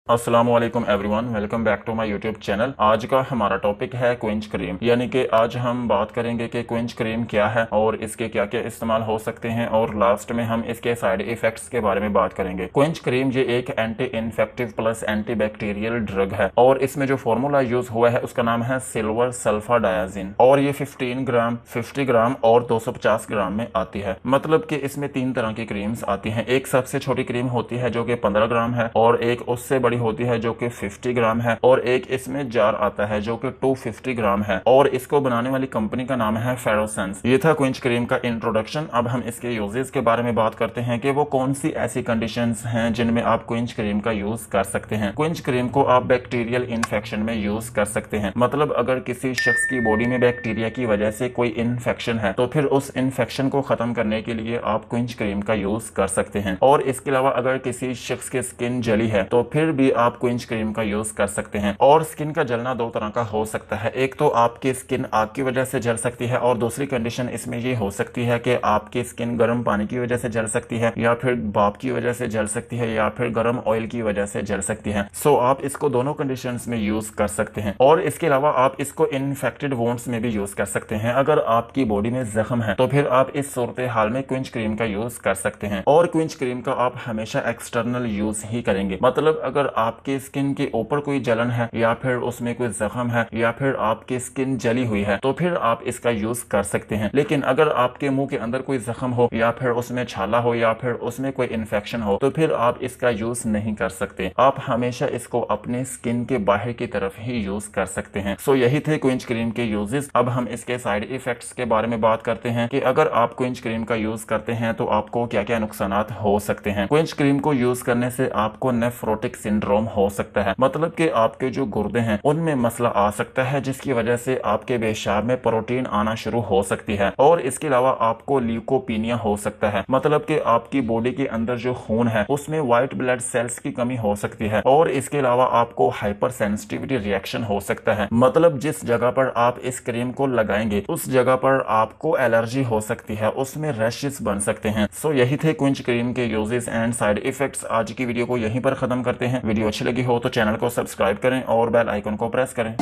अस्सलाम वालेकुम everyone, welcome back to my YouTube channel. आज का हमारा टॉपिक है क्विंच क्रीम, यानी कि आज हम बात करेंगे कि क्विंच क्रीम क्या है और इसके क्या क्या इस्तेमाल हो सकते हैं और लास्ट में हम इसके साइड इफेक्ट्स के बारे में बात करेंगे। क्विंच क्रीम ये एक anti infective plus anti bacterial drug है और इसमें जो फॉर्मूला यूज हुआ है उसका नाम है सिल्वर सल्फा डायाजिन और ये 15 ग्राम, 50 ग्राम और 250 ग्राम में आती है। मतलब कि इसमें 3 तरह की क्रीम्स आती हैं। एक सबसे छोटी क्रीम होती है जो कि 15 ग्राम है और एक उससे बड़ी होती है जो कि 50 ग्राम है और एक इसमें जार आता है जो कि 250 ग्राम है और इसको बनाने वाली कंपनी का नाम है फेरोसेंस। ये था क्विंच क्रीम का इंट्रोडक्शन। अब हम इसके यूजेस के बारे में बात करते हैं कि वो कौन सी ऐसी कंडीशंस हैं जिनमें आप क्विंच क्रीम का यूज कर सकते हैं। क्विंच क्रीम को आप बैक्टीरियल इन्फेक्शन में यूज कर सकते हैं। मतलब अगर किसी शख्स की बॉडी में बैक्टीरिया की वजह से कोई इन्फेक्शन है तो फिर उस इन्फेक्शन को खत्म करने के लिए आप क्विंच क्रीम का यूज कर सकते हैं। और इसके अलावा अगर किसी शख्स की स्किन जली है तो फिर भी आप क्विंच क्रीम का यूज कर सकते हैं। और स्किन का जलना दो तरह का हो सकता है। एक तो आपकी स्किन आग की वजह से जल सकती है और दूसरी कंडीशन इसमें ये हो सकती है कि आपकी स्किन गर्म पानी की वजह से जल सकती है या फिर भाप की वजह से जल सकती है या फिर गर्म ऑयल की वजह से जल सकती है। सो आप इसको दोनों कंडीशंस में यूज कर सकते हैं। और इसके अलावा आप इसको इन्फेक्टेड वुंड्स में भी यूज कर सकते हैं। अगर आपकी बॉडी में जख्म है तो फिर आप इस सूरत हाल में क्विंच क्रीम का यूज कर सकते हैं। और क्विंच क्रीम का आप हमेशा एक्सटर्नल यूज ही करेंगे। मतलब अगर आपकी स्किन के ऊपर कोई जलन है या फिर उसमें कोई जख्म है या फिर आपकी स्किन जली हुई है तो फिर आप इसका यूज कर सकते हैं। लेकिन अगर आपके मुंह के अंदर कोई जख्म हो या फिर उसमें छाला हो या फिर उसमें कोई इन्फेक्शन हो तो फिर आप इसका यूज नहीं कर सकते। आप हमेशा इसको अपने स्किन के बाहर की तरफ ही यूज कर सकते हैं। सो यही थे क्विंच क्रीम के यूजेस। अब हम इसके साइड इफेक्ट्स के बारे में बात करते हैं कि अगर आप क्विंच क्रीम का यूज करते हैं तो आपको क्या क्या नुकसान हो सकते हैं। क्विंच क्रीम को यूज करने से आपको नेफ्रोटिक सिंड्रोम हो सकता है। मतलब कि आपके जो गुर्दे हैं उनमें मसला आ सकता है जिसकी वजह से आपके पेशाब में प्रोटीन आना शुरू हो सकती है। और इसके अलावा आपको ल्यूकोपीनिया हो सकता है। मतलब कि आपकी बॉडी के अंदर जो खून है उसमें व्हाइट ब्लड सेल्स की कमी हो सकती है। और इसके अलावा आपको हाइपर सेंसिटिविटी रिएक्शन हो सकता है। मतलब जिस जगह पर आप इस क्रीम को लगाएंगे उस जगह पर आपको एलर्जी हो सकती है, उसमें रैशेस बन सकते हैं। सो यही थे क्विंच क्रीम के यूजेस एंड साइड इफेक्ट्स। आज की वीडियो को यहीं पर खत्म करते हैं। वीडियो अच्छी लगी हो तो चैनल को सब्सक्राइब करें और बेल आइकन को प्रेस करें।